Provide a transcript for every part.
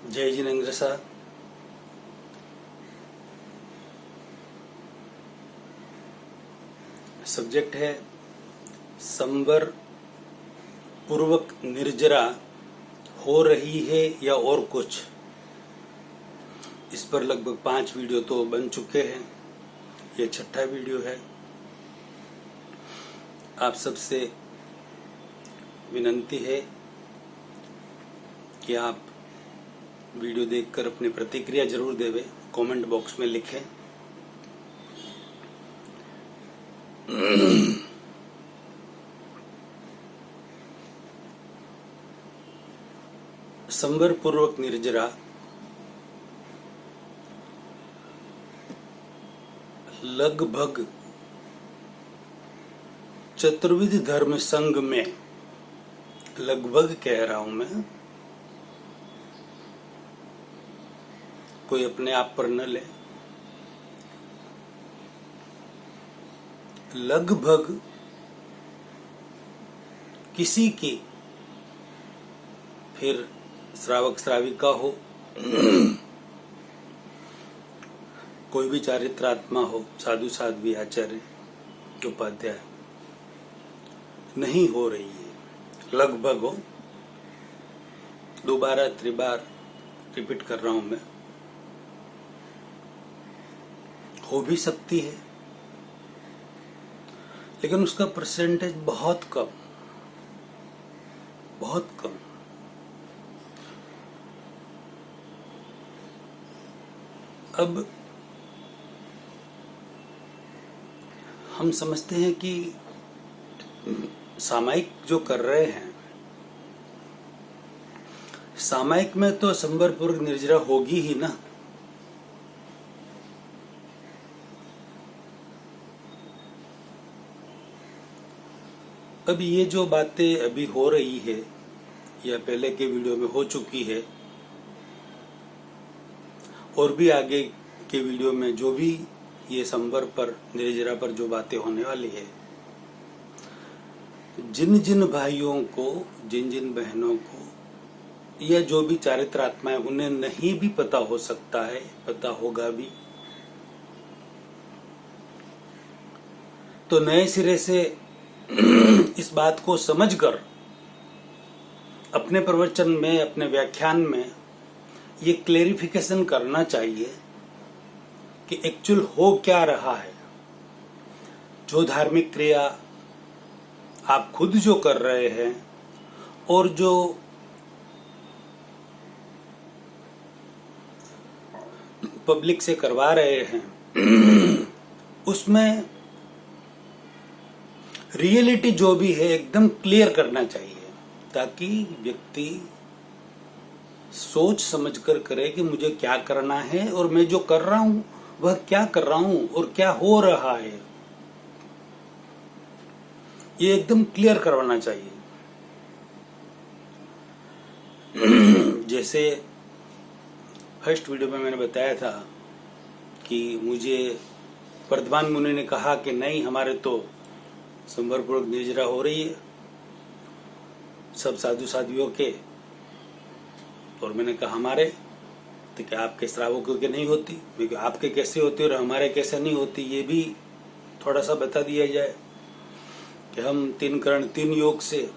जय जिनेन्द्र सा। सब्जेक्ट है संवर पूर्वक निर्जरा हो रही है या और कुछ। इस पर लगभग 5 वीडियो तो बन चुके हैं, ये 6ठा वीडियो है। आप सबसे विनंती है कि आप वीडियो देखकर अपनी प्रतिक्रिया जरूर देवें, कमेंट बॉक्स में लिखें। संवर पूर्वक निर्जरा लगभग चतुर्विध धर्म संघ में, लगभग कह रहा हूं मैं, कोई अपने आप पर न ले, लगभग किसी की, फिर श्रावक श्राविका हो, कोई भी चारित्रात्मा हो, साधु साध्वी आचार्य उपाध्याय, नहीं हो रही है। लगभग हो, दोबारा त्रिबार रिपीट कर रहा हूं मैं, हो भी सकती है, लेकिन उसका परसेंटेज बहुत कम, बहुत कम। अब हम समझते हैं कि सामायिक जो कर रहे हैं, सामायिक में तो संवर पूर्वक निर्जरा होगी ही ना। अब ये जो बातें अभी हो रही है या पहले के वीडियो में हो चुकी है, और भी आगे के वीडियो में जो भी ये संवर पर निर्जरा पर जो बातें होने वाली है, जिन जिन भाइयों को, जिन जिन बहनों को, या जो भी चारित्रात्माएं, उन्हें नहीं भी पता हो सकता है, पता होगा भी, तो नए सिरे से इस बात को समझकर अपने प्रवचन में, अपने व्याख्यान में ये क्लेरिफिकेशन करना चाहिए कि एक्चुअल हो क्या रहा है। जो धार्मिक क्रिया आप खुद जो कर रहे हैं और जो पब्लिक से करवा रहे हैं, उसमें रियलिटी जो भी है एकदम क्लियर करना चाहिए, ताकि व्यक्ति सोच समझकर करे कि मुझे क्या करना है और मैं जो कर रहा हूं वह क्या कर रहा हूं और क्या हो रहा है, ये एकदम क्लियर करवाना चाहिए। जैसे फर्स्ट वीडियो में मैंने बताया था कि मुझे वर्धमान मुनि ने कहा कि नहीं, हमारे तो संवर पूर्वक निर्जरा हो रही है सब साधु साध्वियों के, और मैंने कहा हमारे, तो क्या आपके श्रावकों के नहीं होती? क्योंकि आपके कैसे होती और हमारे कैसे नहीं होती, ये भी थोड़ा सा बता दिया जाए कि हम 3 करण 3 योग से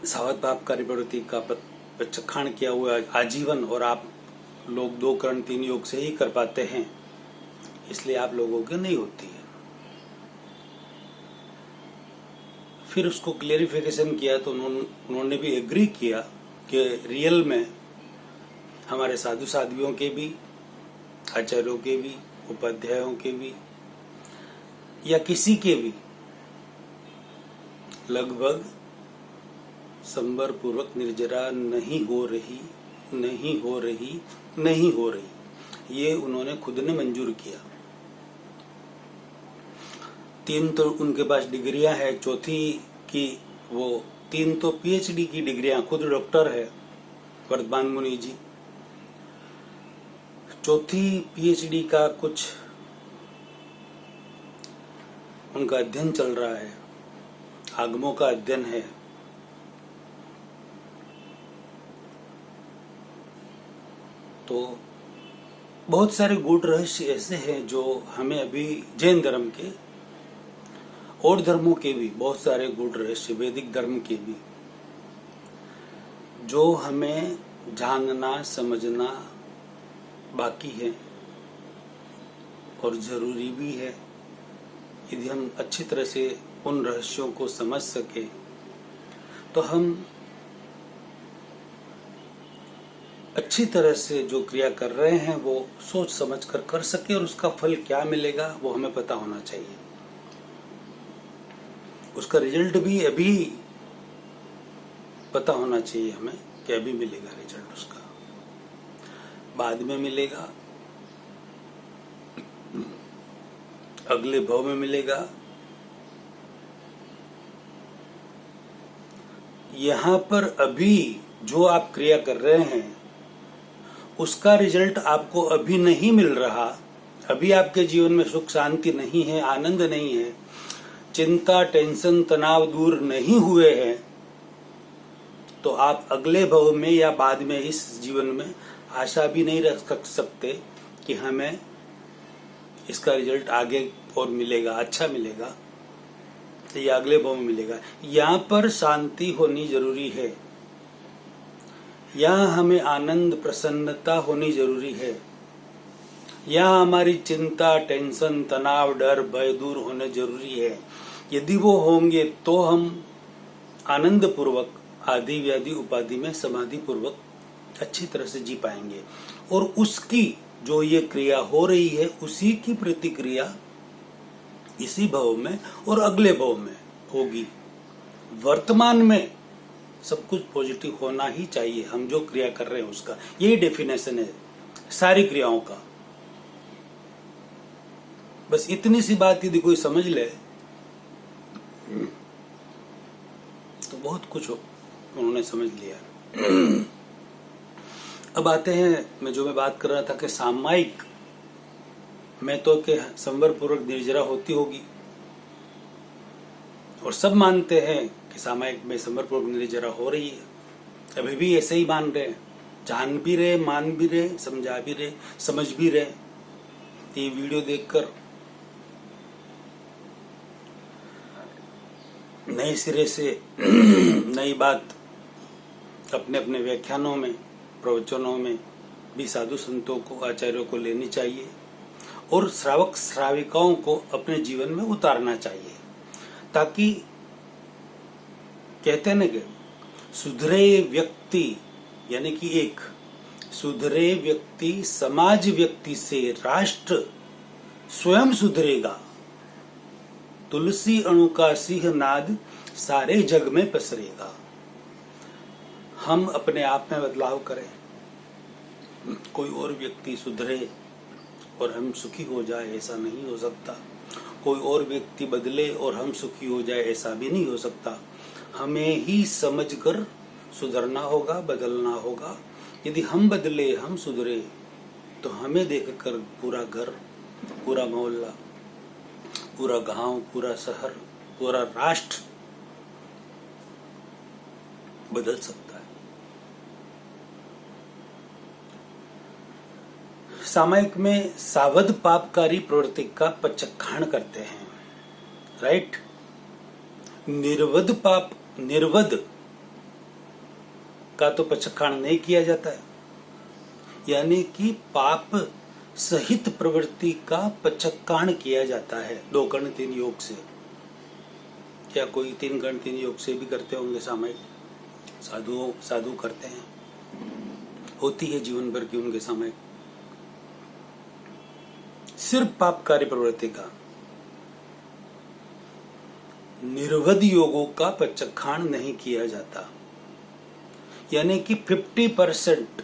सावध पापकारी प्रवृत्ति का प्रचक्षण किया हुआ आजीवन, और आप लोग 2 करण 3 योग से ही कर पाते हैं, इसलिए आप लोगों की नहीं होती है। फिर उसको क्लेरिफिकेशन किया तो उन्होंने भी एग्री किया कि रियल में हमारे साधु साध्वियों के भी, आचार्यों के भी, उपाध्यायों के भी, या किसी के भी लगभग संवर पूर्वक निर्जरा नहीं हो रही, नहीं हो रही, नहीं हो रही। ये उन्होंने खुद ने मंजूर किया। 3 तो उनके पास डिग्रियां है, चौथी की वो 3 तो पीएचडी की डिग्रियां, खुद डॉक्टर है वर्धमान मुनि जी। चौथी पीएचडी का कुछ उनका अध्ययन चल रहा है, आगमों का अध्ययन है। तो बहुत सारे गूढ़ रहस्य ऐसे हैं जो हमें अभी जैन धर्म के और धर्मों के भी बहुत सारे गूढ़ रहस्य, वैदिक धर्म के भी, जो हमें जानना समझना बाकी है और जरूरी भी है। यदि हम अच्छी तरह से उन रहस्यों को समझ सके तो हम अच्छी तरह से जो क्रिया कर रहे हैं वो सोच समझ कर कर सके, और उसका फल क्या मिलेगा वो हमें पता होना चाहिए। उसका रिजल्ट भी अभी पता होना चाहिए हमें कि अभी मिलेगा रिजल्ट, उसका बाद में मिलेगा, अगले भाव में मिलेगा। यहां पर अभी जो आप क्रिया कर रहे हैं उसका रिजल्ट आपको अभी नहीं मिल रहा, अभी आपके जीवन में सुख शांति नहीं है, आनंद नहीं है, चिंता टेंशन तनाव दूर नहीं हुए हैं, तो आप अगले भव में या बाद में इस जीवन में आशा भी नहीं रख सकते कि हमें इसका रिजल्ट आगे और मिलेगा, अच्छा मिलेगा या अगले भव में मिलेगा। यहाँ पर शांति होनी जरूरी है, यहाँ हमें आनंद प्रसन्नता होनी जरूरी है, यहाँ हमारी चिंता टेंशन तनाव डर भय दूर होने जरूरी है। यदि वो होंगे तो हम आनंद पूर्वक आदि व्याधि उपाधि में समाधि पूर्वक अच्छी तरह से जी पाएंगे, और उसकी जो ये क्रिया हो रही है उसी की प्रतिक्रिया इसी भव में और अगले भव में होगी। वर्तमान में सब कुछ पॉजिटिव होना ही चाहिए, हम जो क्रिया कर रहे हैं उसका, यही डेफिनेशन है सारी क्रियाओं का। बस इतनी सी बात यदि कोई समझ ले तो बहुत कुछ उन्होंने समझ लिया। अब आते हैं मैं बात कर रहा था कि सामायिक में तो के संवर पूर्वक निर्जरा होती होगी, और सब मानते हैं कि सामायिक में संवर पूर्वक निर्जरा हो रही है, अभी भी ऐसे ही मान रहे हैं, जान भी रहे, मान भी रहे, समझा भी रहे, समझ भी रहे। ये वीडियो देखकर नए सिरे से नई बात अपने अपने व्याख्यानों में प्रवचनों में भी साधु संतों को आचार्यों को लेनी चाहिए, और श्रावक श्राविकाओं को अपने जीवन में उतारना चाहिए, ताकि कहते हैं ना कि सुधरे व्यक्ति, यानी कि एक सुधरे व्यक्ति समाज व्यक्ति से राष्ट्र स्वयं सुधरेगा। तुलसी अणु का सिंह नाद सारे जग में पसरेगा। हम अपने आप में बदलाव करें, कोई और व्यक्ति सुधरे और हम सुखी हो जाए ऐसा नहीं हो सकता, कोई और व्यक्ति बदले और हम सुखी हो जाए ऐसा भी नहीं हो सकता। हमें ही समझकर सुधरना होगा, बदलना होगा। यदि हम बदले, हम सुधरे, तो हमें देखकर पूरा घर, पूरा मोहल्ला, पूरा गांव, पूरा शहर, पूरा राष्ट्र बदल सकता है। सामायिक में सावध पापकारी प्रवृत्ति का पचखाण करते हैं, राइट। निर्वध का तो पचखाण नहीं किया जाता है, यानी कि पाप सहित प्रवृत्ति का पचखाण किया जाता है 2 कर्ण 3 योग से, या कोई 3 कर्ण 3 योग से भी करते होंगे सामायिक, साधु करते हैं, होती है जीवन भर की उनके सामायिक। सिर्फ पापकारी प्रवृत्ति का, निर्वध योगों का पचखाण नहीं किया जाता, यानी कि 50%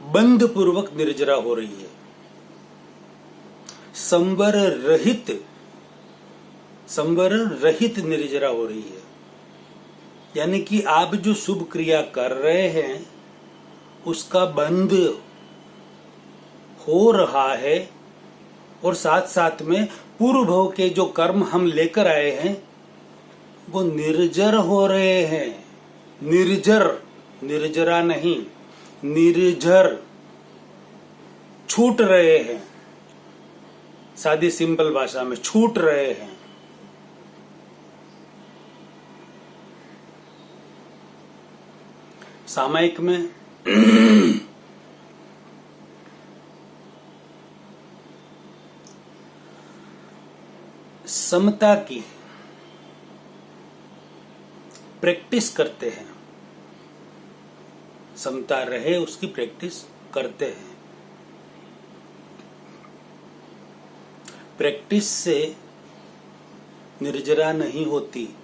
बंध पूर्वक निर्जरा हो रही है, संवर रहित निर्जरा हो रही है। यानी कि आप जो शुभ क्रिया कर रहे हैं उसका बंध हो रहा है, और साथ साथ में पूर्व भव के जो कर्म हम लेकर आए हैं वो निर्जर हो रहे हैं। निर्जर, निर्जरा नहीं, निर्जर, छूट रहे हैं। सादी सिंपल भाषा में छूट रहे हैं। सामायिक में समता की प्रैक्टिस करते हैं, समता रहे उसकी प्रैक्टिस करते हैं। प्रैक्टिस से निर्जरा नहीं होती।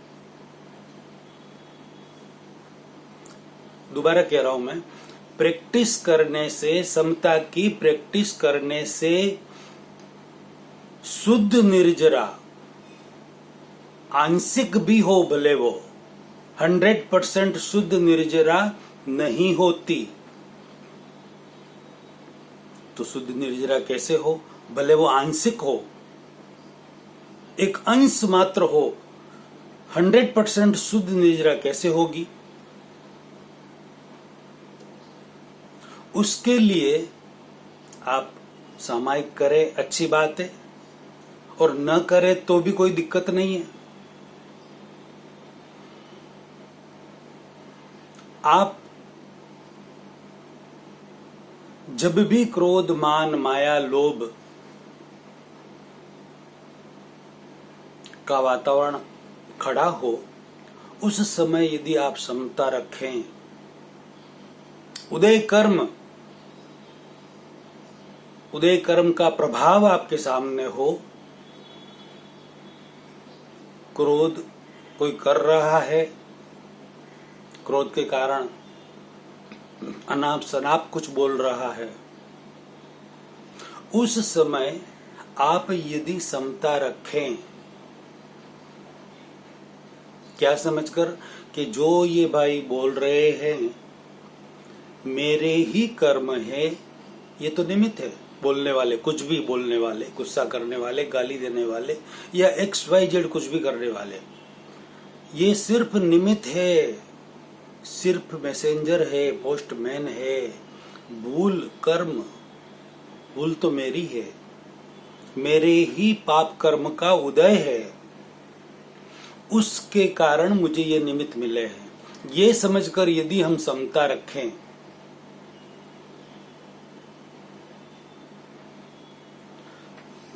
दोबारा कह रहा हूं मैं, प्रैक्टिस करने से, समता की प्रैक्टिस करने से शुद्ध निर्जरा, आंशिक भी हो भले वो, 100% शुद्ध निर्जरा नहीं होती। तो शुद्ध निर्जरा कैसे हो? भले वो आंशिक हो, एक अंश मात्र हो। 100% शुद्ध निर्जरा कैसे होगी? उसके लिए आप सामायिक करें, अच्छी बात है, और न करें तो भी कोई दिक्कत नहीं है। आप जब भी क्रोध, मान, माया, लोभ का वातावरण खड़ा हो, उस समय यदि आप समता रखें, उदय कर्म का प्रभाव आपके सामने हो, क्रोध कोई कर रहा है, क्रोध के कारण अनाप शनाप कुछ बोल रहा है, उस समय आप यदि समता रखें, क्या समझकर कि जो ये भाई बोल रहे हैं मेरे ही कर्म है, ये तो निमित्त है। बोलने वाले, कुछ भी बोलने वाले, गुस्सा करने वाले, गाली देने वाले, या XYZ कुछ भी करने वाले, ये सिर्फ निमित्त है, सिर्फ मैसेंजर है, पोस्टमैन है। भूल तो मेरी है, मेरे ही पाप कर्म का उदय है, उसके कारण मुझे ये निमित्त मिले हैं। ये समझकर यदि हम समता रखें,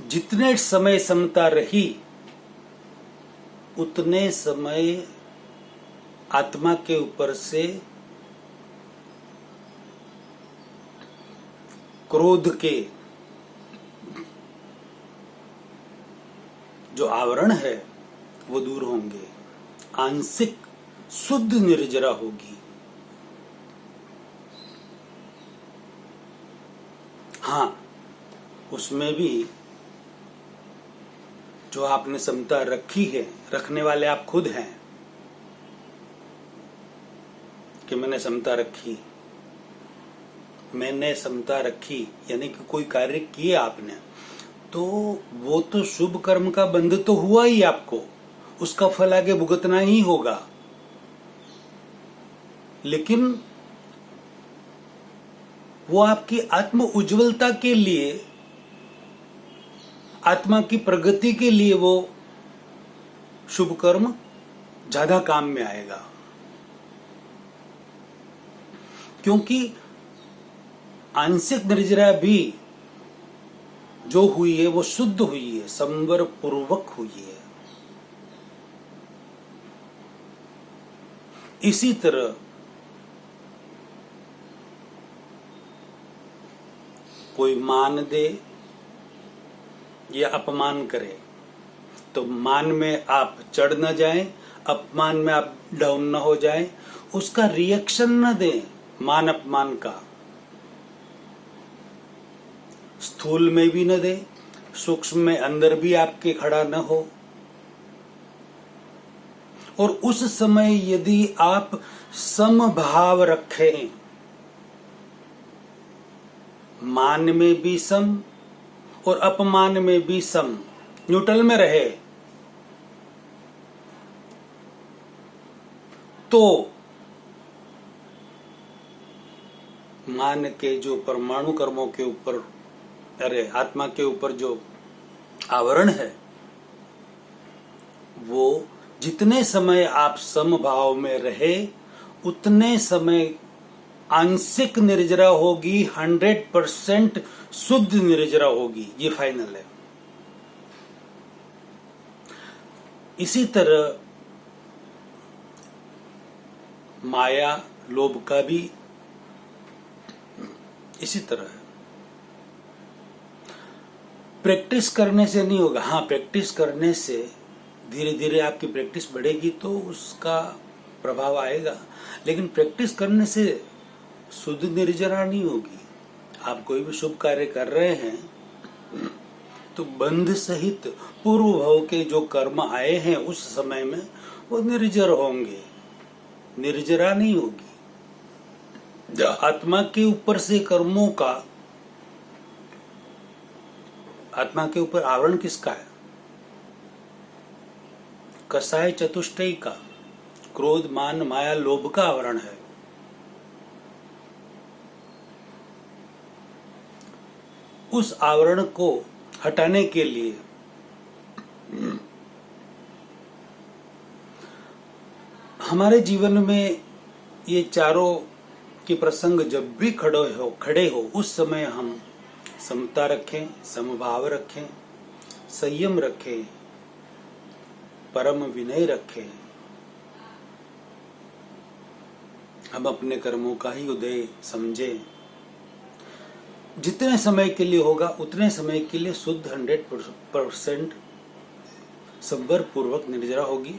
जितने समय समता रही उतने समय आत्मा के ऊपर से क्रोध के जो आवरण है वो दूर होंगे, आंशिक शुद्ध निर्जरा होगी। हाँ, उसमें भी जो आपने समता रखी है, रखने वाले आप खुद हैं कि मैंने समता रखी, यानी कि कोई कार्य किए आपने, तो वो तो शुभ कर्म का बंध तो हुआ ही, आपको उसका फल आगे भुगतना ही होगा। लेकिन वो आपकी आत्म उज्जवलता के लिए, आत्मा की प्रगति के लिए वो शुभ कर्म ज्यादा काम में आएगा। क्योंकि आंशिक निर्जरा भी जो हुई है वो शुद्ध हुई है, संवर पूर्वक हुई है। इसी तरह कोई मान दे या अपमान करे तो मान में आप चढ़ न जाएं, अपमान में आप डाउन न हो जाएं, उसका रिएक्शन न दें मान अपमान का, स्थूल में भी न दे, सूक्ष्म में अंदर भी आपके खड़ा न हो। और उस समय यदि आप समभाव रखें, मान में भी सम और अपमान में भी सम, न्यूट्रल में रहे, तो मान के जो परमाणु कर्मों के ऊपर, अरे आत्मा के ऊपर जो आवरण है, वो जितने समय आप समभाव में रहे उतने समय आंशिक निर्जरा होगी, 100% शुद्ध निर्जरा होगी। ये फाइनल है। इसी तरह माया लोभ का भी इसी तरह है। प्रैक्टिस करने से नहीं होगा। हाँ, प्रैक्टिस करने से धीरे धीरे आपकी प्रैक्टिस बढ़ेगी तो उसका प्रभाव आएगा, लेकिन प्रैक्टिस करने से शुद्ध निर्जरा नहीं होगी। आप कोई भी शुभ कार्य कर रहे हैं तो बंध सहित पूर्व भव के जो कर्म आए हैं उस समय में वो निर्जर होंगे, निर्जरा नहीं होगी। आत्मा के ऊपर से कर्मों का, आत्मा के ऊपर आवरण किसका है? कसाय चतुष्टयी का, क्रोध मान माया लोभ का आवरण है। उस आवरण को हटाने के लिए हमारे जीवन में ये चारों के प्रसंग जब भी खड़े हो उस समय हम समता रखें, समभाव रखें, संयम रखें, परम विनय रखें। हम अपने कर्मों का ही उदय समझें। जितने समय के लिए होगा उतने समय के लिए शुद्ध 100% संवर पूर्वक निर्जरा होगी।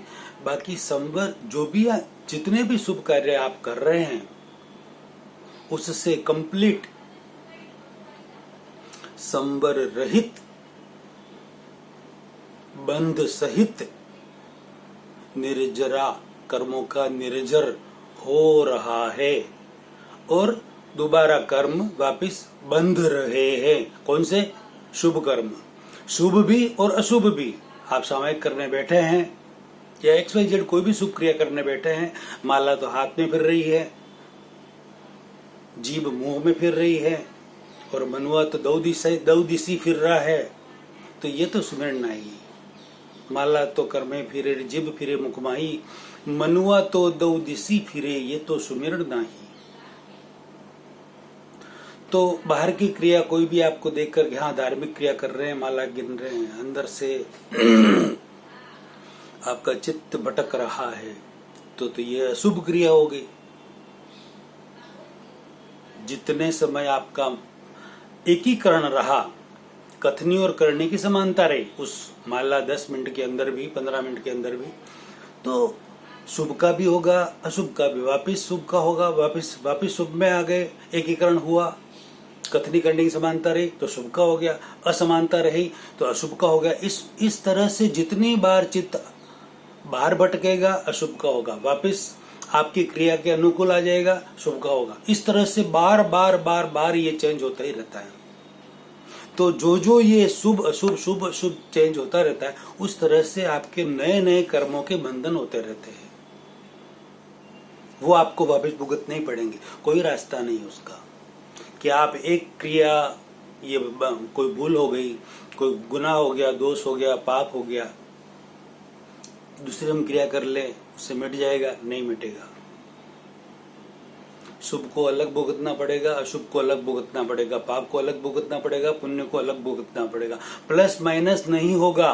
बाकी संवर जो भी जितने भी शुभ कार्य आप कर रहे हैं उससे कंप्लीट संवर रहित, बंध सहित निर्जरा कर्मों का निर्जर हो रहा है और दोबारा कर्म वापिस बंध रहे हैं। कौन से? शुभ कर्म, शुभ भी और अशुभ भी। आप सामयिक करने बैठे हैं या XYZ कोई भी शुभ क्रिया करने बैठे हैं, माला तो हाथ में फिर रही है, जीभ मुंह में फिर रही है और मनुआ तो दो दिशी फिर रहा है, तो ये तो सुमिरना ही। माला तो कर में फिरे, जीभ फिरे मुखमाही, मनुआ तो दो दिशी फिरे, ये तो सुमिरना ही। तो बाहर की क्रिया कोई भी आपको देखकर कि हाँ धार्मिक क्रिया कर रहे हैं, माला गिन रहे हैं, अंदर से आपका चित्त भटक रहा है, तो ये अशुभ क्रिया हो गई। जितने समय आपका एकीकरण रहा, कथनी और करने की समानता रही, उस माला 10 मिनट के अंदर भी, 15 मिनट के अंदर भी, तो शुभ का भी होगा, अशुभ का भी। वापिस शुभ का होगा, वापिस शुभ में आ गए, एकीकरण हुआ। कथनी करने की समानता रही तो शुभ का हो गया, असमानता रही तो अशुभ का हो गया। इस तरह से जितनी बार चित्त बाहर भटकेगा अशुभ का होगा, वापिस आपकी क्रिया के अनुकूल आ जाएगा, शुभ का होगा। इस तरह से बार बार ये चेंज होता ही रहता है। तो जो ये शुभ अशुभ शुभ अशुभ चेंज होता रहता है, उस तरह से आपके नए नए कर्मों के बंधन होते रहते हैं। वो आपको वापस भुगतने ही पड़ेंगे, कोई रास्ता नहीं उसका कि आप एक क्रिया, ये कोई भूल हो गई, कोई गुनाह हो गया, दोष हो गया, पाप हो गया, दूसरी हम क्रिया कर ले उससे मिट जाएगा, नहीं मिटेगा। शुभ को अलग भुगतना पड़ेगा, अशुभ को अलग भुगतना पड़ेगा, पाप को अलग भुगतना पड़ेगा, पुण्य को अलग भुगतना पड़ेगा। प्लस माइनस नहीं होगा,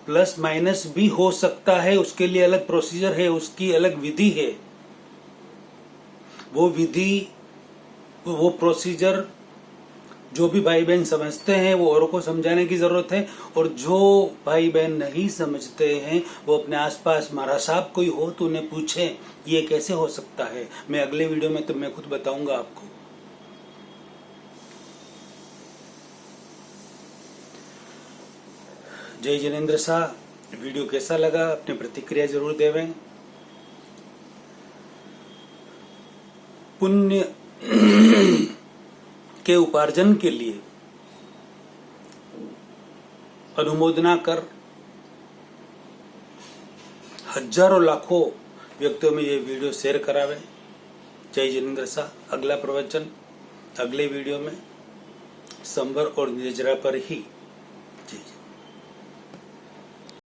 प्लस माइनस भी हो सकता है, उसके लिए अलग प्रोसीजर है, उसकी अलग विधि है। वो विधि, वो प्रोसीजर जो भी भाई बहन समझते हैं वो औरों को समझाने की जरूरत है, और जो भाई बहन नहीं समझते हैं वो अपने आसपास महाराज साहब कोई हो तो उन्हें पूछें ये कैसे हो सकता है। मैं अगले वीडियो में तो मैं खुद बताऊंगा आपको। जय जिनेंद्र शाह। वीडियो कैसा लगा अपनी प्रतिक्रिया जरूर देवें। पुण्य के उपार्जन के लिए अनुमोदना कर हजारों लाखों व्यक्तियों में ये वीडियो शेयर करावे। जय जिनेंद्र शाह। अगला प्रवचन अगले वीडियो में संबर और निर्जरा पर ही